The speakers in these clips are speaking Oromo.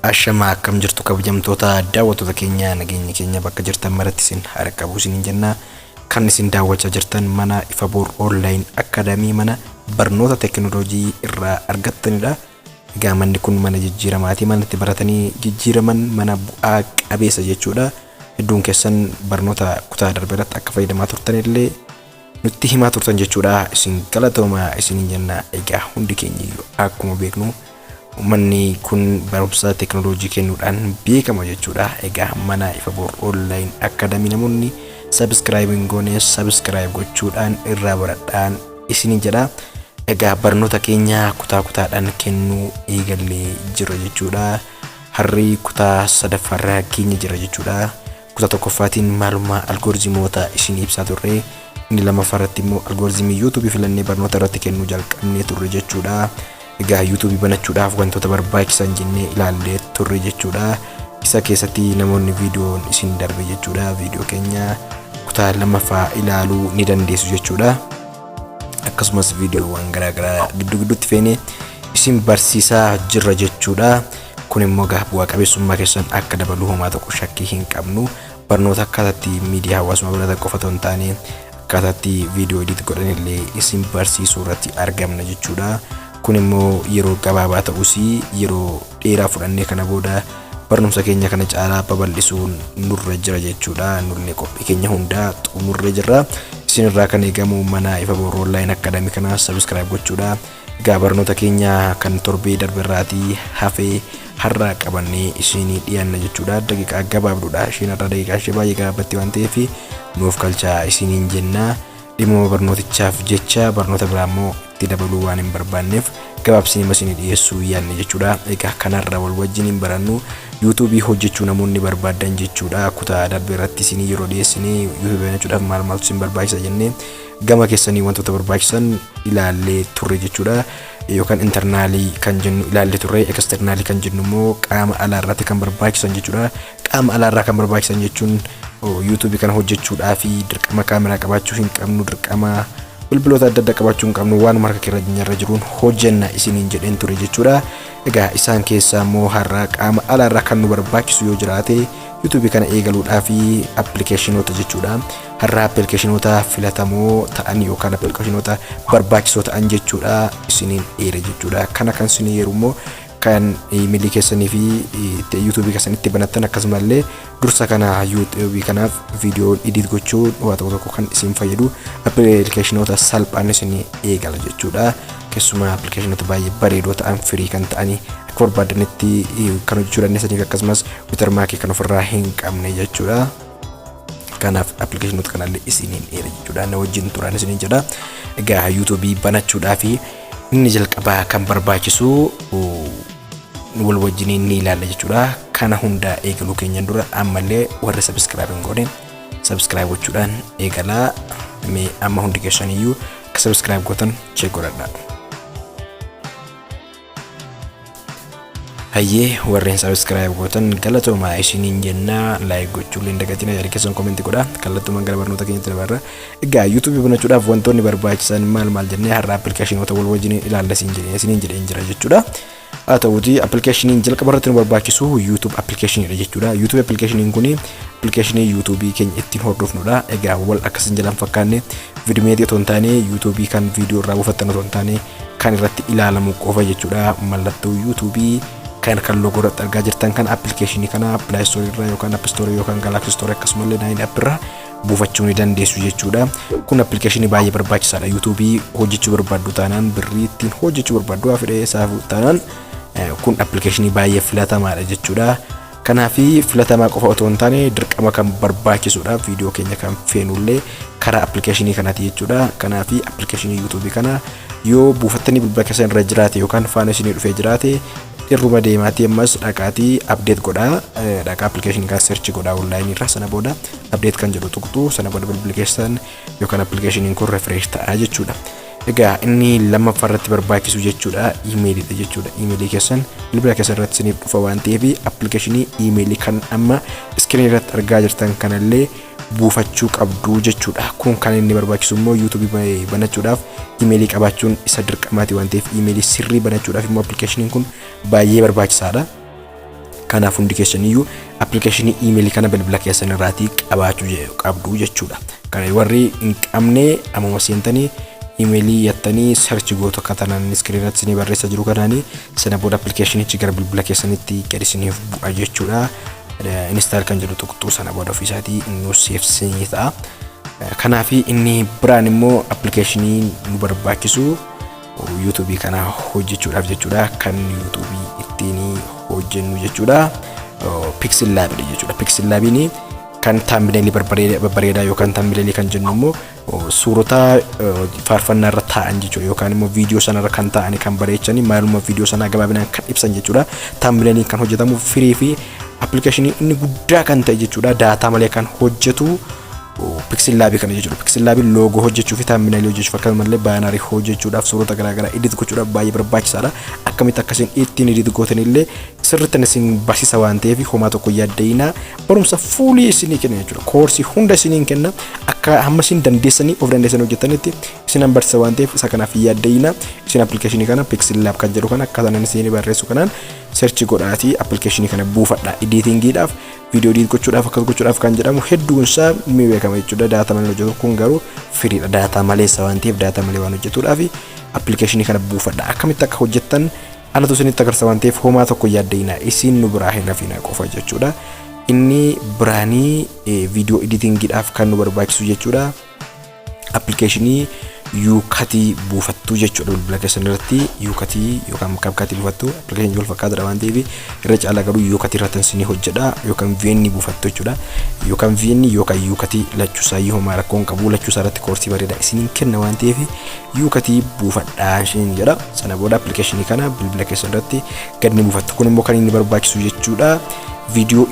Ashama akkam jirtu kabajamtoota daawwattoota keenya nageenya keenya bakka jirtan maratti isin harka buusin jenna. Kan isin daawwachaa jirtan mana Ifaboor Online Academy mana barnoota teknooloojii irraa argattanidha. Egaa manni kun mana jijjiiramaati. Mana itti baratanii jijjiiraman mana bu'aa qabeessa jechuudha. Hedduun keessan barnoota kutaa darbe irratti akka fayyadamaa turtanillee nutti himaa turtan jechuudha. Isin galatoomaa isin jenna. Egaa hundi keenya akkuma beeknu manni kun barumsa teknooloojii kennuudhaan beekama jechuudha. Egaa mana Ifaboor Online Academy namoonni subscribing goone subscribe gochuudhaan irraa baradhaan isin jedha. Egaa barnoota keenya kutaa kutaadhaan kennuu eegallee jira jechuudha. Harri kutaa sadaffaarraa keenya jira jechuudha. Kutaa tokkoffaatiin maalummaa algooriizimoota isin ibsaa turre. Inni lammaffaarratti immoo algooriizimii YouTube filannee barnoota irratti kennuu jalqabnee turre jechuudha. Egaa YouTube banachuudhaaf wantoota barbaachisan jennee ilaallee turre jechuudha. Isa keessatti namoonni viidiyoon isin darbe jechuudha. Viidiyoo keenya kutaa lammaffaa ilaaluu ni dandeessu jechuudha. Akkasumas viidiyoowwan garaagaraa gidduutti feenee isin barsiisaa jirra jechuudha. Kun immoo bu'aa qabeessummaa keessan akka dabalu homaa tokko shakkii hin qabnu. Barnoota akkaataatti miidiyaa hawaasummaa baratan qofa otoo hin taane akkaataatti viidiyoo edit godhanillee isin barsiisuu irratti argamna jechuudha. Kun immoo yeroo gabaabaa ta'us yeroo dheeraa fudhannee kana booda barnoota keenya kana caalaa babal'isuun nurra jira jechuudha. Nullee qophii keenya hundaa xumurree jirra. Isin irraa kan eegamu mana Ifaboor Online Academy kana subscribe gochuudha. Egaa barnoota keenya kan torbee darberraatii hafee har'a qabannee isin dhiyaanna jechuudha. Daqiiqaa gabaabduudha. Isheen har'a daqiiqaa ishee baay'ee gabaabatti waan ta'eef nuuf galchaa isiniin jenna. Dhimma barnootichaaf jecha barnoota biraa immoo itti dabaluu waan hin barbaanneef gabaabsinee isin dhiyeessuu yaadne jechuudha. Egaa kanarra wal wajjin hin barannu YouTube hojjechuu namoonni barbaadan jechuudha. Kutaa darbe irratti isin yeroo dhiyeessinee YouTube banachuudhaaf maal maaltu isin barbaachisa jennee gama keessanii wantoota barbaachisan ilaallee turre jechuudha. Yookaan internaalii kan jennu ilaallee turre, eksternaalii kan jennu immoo qaama alaa irratti kan barbaachisan jechuudha. Qaama alaa irraa kan barbaachisan jechuun YouTube kana hojjechuudhaaf dirqama kaameraa qabaachuu hin qabnu, dirqama bilbiloota adda addaa qabaachuu hin qabnu, waan marka keenya jiruun hojjenna isiniin jedheen ture jechuudha. Egaa isaan keessaa immoo har'a qaama alaa irraa kan nu barbaachisu yoo jiraate YouTube kana eegaluudhaaf appilikeeshinoota jechuudha. Har'a appilikeeshinoota filatamoo ta'an yookaan appilikeeshinoota barbaachisoo ta'an jechuudha isiniin eere jechuudha. Kana kan isin eeru immoo kan iimeelii keessanii fi YouTube keessanitti banattan akkasumallee dursa kana YouTube kanaaf viidiyoo edit gochuun waan tokko kan isin fayyadu appilikeeshinoota salphaan isin eegala jechuudha. Keessumaa appilikeeshinoota baay'ee bareedoo ta'an firii kan ta'anii akka barbaadanitti kan hojjechuu dandeessaniif akkasumas watermarkii kan ofirraa hin qabne jechuudha. Kanaaf appilikeeshinoota kanallee isiniin eere jechuudha. Na wajjin turaan isiniin jedha. Egaa YouTube banachuudhaaf inni jalqabaa kan barbaachisu wal wajjin ni ilaalla jechuudha. Kana hunda eegaluu keenya dura ammallee warra subscribe hin godhin subscribe gochuudhaan eegalaa. Mee amma hundi keessaniyyuu akka subscribe gootan check godhadhaa. Hayyee warreen subscribe gootan galatoomaa isiniin jenna. Like gochuun hin dagatina. Yaada keessan comment godhaa. Kallattumaan gara barnoota keenyatti dabarra. Egaa YouTube banachuudhaaf wantoonni barbaachisan maal jennee har'a appilikeeshinoota wal wajjin ilaalla isiniin jedheen jira jechuudha. Haa ta'uutii appilikeeshiniin jalqaba irratti nu barbaachisu YouTube appilikeeshiniidha jechuudha. YouTube appilikeeshiniin kun appilikeeshinii YouTube keenya ittiin hordofnudha. Egaa wal akkasiin jalaan fakkaanne viidiyomeetii otoo hin taane YouTube kan viidiyoo irraa buufattan otoo hin taane kan irratti ilaalamu qofa jechuudha. Mallattoo YouTube kan logo irratti argaa jirtan kan appilikeeshinii kana Play Store irraa yookaan App Store yookaan Galaxy Store akkasumallee Nine App irraa buufachuu ni dandeessu jechuudha. Kun appilikeeshinii baay'ee barbaachisaadha. YouTube hojjechuu barbaaddu taanaan birrii ittiin hojjechuu barbaaddu fedhee isaaf taanaan kun appilikeeshinii baay'ee filatamaadha jechuudha. Kanaaf filatamaa qofa otoo hin taane dirqama kan barbaachisuudha. Viidiyoo keenya kan feenullee karaa appilikeeshinii kanaati jechuudha. Kanaaf appilikeeshinii YouTube kana yoo buufattanii bilbila keessan irra jiraate yookaan faana isinii dhufee jiraate irruma deemaatii ammas dhaqaatii update godhaa. Dhaqaa appilikeeshinii kan search godhaa online irra sana booda update kan jedhu tuqxu sana booda bilbila keessan yookaan appilikeeshiniin kun refresh ta'a jechuudha. Egaa inni lammaffaa irratti barbaachisu jechuudha iimeeliidha jechuudha. Iimeelii keessan bilbila keessan irratti isiniif dhufa waan ta'eef appilikeeshinii iimeelii kan amma iskiriin irratti argaa jirtan kanallee buufachuu qabdu jechuudha. Kun kan inni barbaachisu immoo YouTube banachuudhaaf iimeelii qabaachuun isa dirqamaati waan ta'eef iimeelii sirrii banachuudhaaf immoo appilikeeshiniin kun baay'ee barbaachisaadha. Kanaaf hundi keessaniyyuu appilikeeshinii emailii kana bilbila keessan irraatii qabaachuu qabdu jechuudha. Kana warri hin qabne ammoo seentanii emailii yattanii search gootu akka tanaan screen irratti isinii barreessa jiru kanaanii sana booda appilikeeshinichi gara bilbila keessanitti gad isiniif bu'a jechuudha. Install kan jedhu tuqxuu sana booda ofiisaatii inni seefsinii ta'a. Kanaaf inni biraan immoo appilikeeshinii nu barbaachisu YouTube kana hojjechuudhaaf jechuudha. Kan YouTube ittiin hojjennu jechuudha. Pixel Lab jechuudha. Pixel Labini kan thumbnail babbareedaa yookaan thumbnail kan jennu immoo suurota faarfannaa irra taa'an jechuudha yookaan immoo viidiyoo sana irra kan taa'an kan bareechanii maalummaa viidiyoo sanaa gabaabinaan kan ibsan jechuudha. Thumbnail kan hojjetamu firii fi appilikeeshinii inni guddaa kan ta'e jechuudha. Daataa malee kan hojjetu Pixel Lab kana jechuudha. Pixel Lab logo hojjechuuf thumbnail hojjechuuf akkasumallee baanarii hojjechuudhaaf suurota garaagaraa edit gochuudhaaf baay'ee barbaachisaadha. Akkamitti akkasiin ittiin edit gootanillee sirriitti isin barsiisa waan ta'eef homaa tokko yaaddayina barumsa fuulii isinii kenna jechuudha. Koorsii hunda isiniin kenna akka hamma isin dandeessanii of dandeessan hojjetanitti isin barsiisa waan ta'eef isa kanaaf yaaddayina isin appilikeeshinii kana Pixel Lab kan jedhu kana akkaataan isin barreessu kanaan search godhaatii appilikeeshinii kana buufadhaa editingiidhaaf video edit gochuudhaaf akkas gochuudhaaf kan jedhamu hedduun isaa ni beekama jechuudha. Daataa malee hojjetu kun garuu firiidha. Daataa maleessa waan ta'eef daataa malee waan hojjetuudhaaf appilikeeshinii kana buufadhaa. Akkamitti akka hojjettan anatu isinitti agarsiisa waan ta'eef homaa tokko yaaddayina isin nu biraa hin hafina qofa jechuudha. Inni biraanii video editingiidhaaf kan nu barbaachisu jechuudha. Appilikeeshinii yuukatii buufattuu jechuudha. Bilbila keessan irratti yuukatii yookaan kabkatii buufattuu appilikeeshinii wal fakkaataadha waan ta'eef irra caalaa garuu yuukatii irratti isin hojjedha yookaan VN buufattuu jechuudha. Yookaan VN yookaan yuukatii lachuusaa homaa rakkoon qabu lachuusaa irratti koorsii bareedaa isiniin kenna waan ta'eef yuukatii buufadhaa isin jedha. Sana booda appilikeeshinii kana bilbila keessan irratti gad ni buufattu. Kun immoo kan inni barbaachisu jechuudha. Video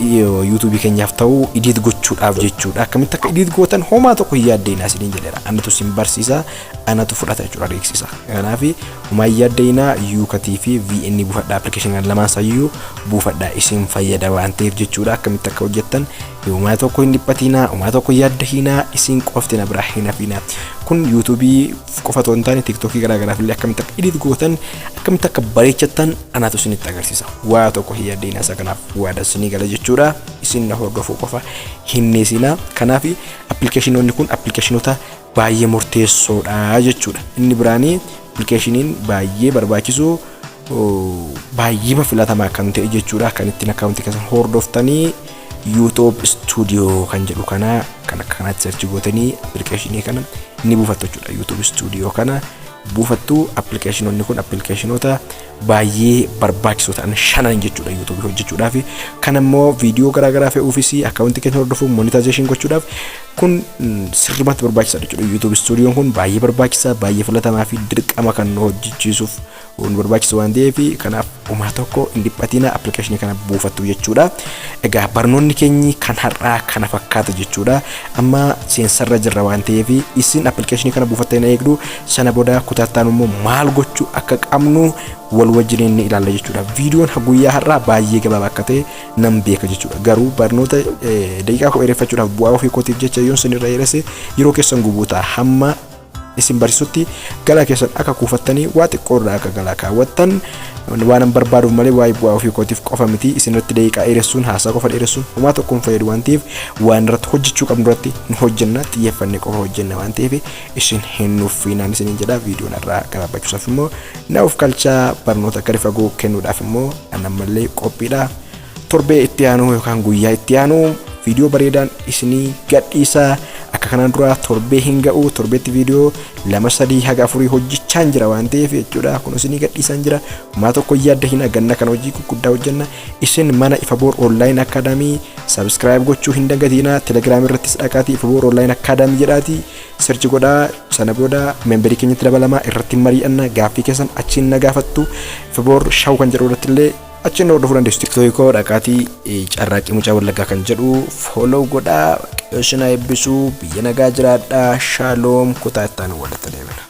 YouTube keenyaaf ta'u edit gochuudhaaf jechuudha. Akkamitti akka edit gootan homaa tokko yaaddayina isiniin jedheera. Anatu isin barsiisa, anatu fudhata jechuudha beeksisa. Kanaaf homaa yaaddayina yuukatii fi VN buufadhaa appilikeeshinii lamaan isaayyuu buufadhaa isin fayyada waan ta'eef jechuudha. Akkamitti akka hojjettan homaa tokko hin dhiphatina, homaa tokko yaaddahina isin qofti na biraa hin hafina. Kun YouTube qofa otoo hin taane TikTokii garaagaraaf illee akkamitti akka edit gootan akkamitti akka bareechatan anatu isinitti agarsiisa. Waa tokko hin yaaddayina isa kanaaf waada isinii gala jechuudha. Isin na hordofuu qofa hin neesina. Kanaaf appilikeeshinoonni kun appilikeeshinoota baay'ee murteessoodha jechuudha. Inni biraanii appilikeeshiniin baay'ee barbaachisu baay'ee filatamaa kan ta'e jechuudha. Kan ittiin akkaawuntii keessan hordoftanii YouTube Studio kan jedhu kana kan akkanatti search gootanii appilikeeshinii kana ni buufattu jechuudha. YouTube Studio kana buufattu. Appilikeeshinoonni kun appilikeeshinoota baay'ee barbaachisoo ta'an shanan jechuudha YouTube hojjechuudhaaf. Kan immoo viidiyoo garaagaraa fe'uufis akkaawuntii keenya hordofuuf monetization gochuudhaaf kun sirriitti barbaachisaadha jechuudha. YouTube Studio kun baay'ee barbaachisaa, baay'ee filatamaa fi dirqama kan nu hojjechiisuuf nu barbaachisa waan ta'eef kanaaf homaa tokko hin dhiphatina appilikeeshinii kana buufattu jechuudha. Egaa barnoonni keenyi kan har'aa kana fakkaata jechuudha. Amma seensarra jirra waan ta'eef isin appilikeeshinii kana buufattee na eegdu. Sana booda kutaattaan immoo maal gochuu akka qabnu wal wajjin ni ilaalla jechuudha. Viidiyoon guyyaa har'aa baay'ee gabaabaa akka ta'e nan beeka jechuudha. Garuu barnoota daqiiqaa koo dheereffachuudhaaf bu'aa ofii kootiif jecha yoon isinirra dheeresse yeroo keessan gubuutaa hamma isin barsiisutti galaa keessan akka kuufattanii waa xiqqoo irraa akka galaa kaawwattan waan an barbaaduuf malee waa'ee bu'aa ofii kootiif qofa miti. Isinirratti daqiiqaa dheeressuun haasaa qofa dheeressuun homaa tokko hin fayyadu waan ta'eef waan irratti hojjechuu qabnu irratti nu hojjenna, xiyyeeffannee qofa hojjenna waan ta'eef isin hin nuffinaan isiniin jedha. Viidiyoon irraa gabaabachuusaaf immoo naaf kalchaa barnoota gadi fagoo kennuudhaaf immoo anammallee qophiidha. Torbee itti aanu yookaan guyyaa itti aanu viidiyoo bareedaan isinii gadhiisa. Akka kanaan dura torbee hin ga'u, torbeetti viidiyoo 2-3 haga 4 hojjechaan jira waan ta'eef jechuudha. Kun isinii gadhiisaan jira. Homaa tokko yaadda hin ganna kana hojii guddaa hojjenna. Isin mana Ifaboor Online Academy subscribe gochuu hin dagatina. Telegram irrattis dhaqaatii Ifaboor Online Academy jedhaati search godhaa. Sana booda memberii keenyatti dabalamaa irratti mari'anna. Gaaffii keessan achiin na gaafattu. Ifaboor shaw kan jedhu irratti illee achiin hordofuu dandeessu. TikTokii dhaqaatii carraaqii mucaa wallaggaa kan jedhu follow godhaa. Yoosina eebbisuu biyya nagaa jiraadhaa. Shaaloom kutaa itti aanu walitti deemna.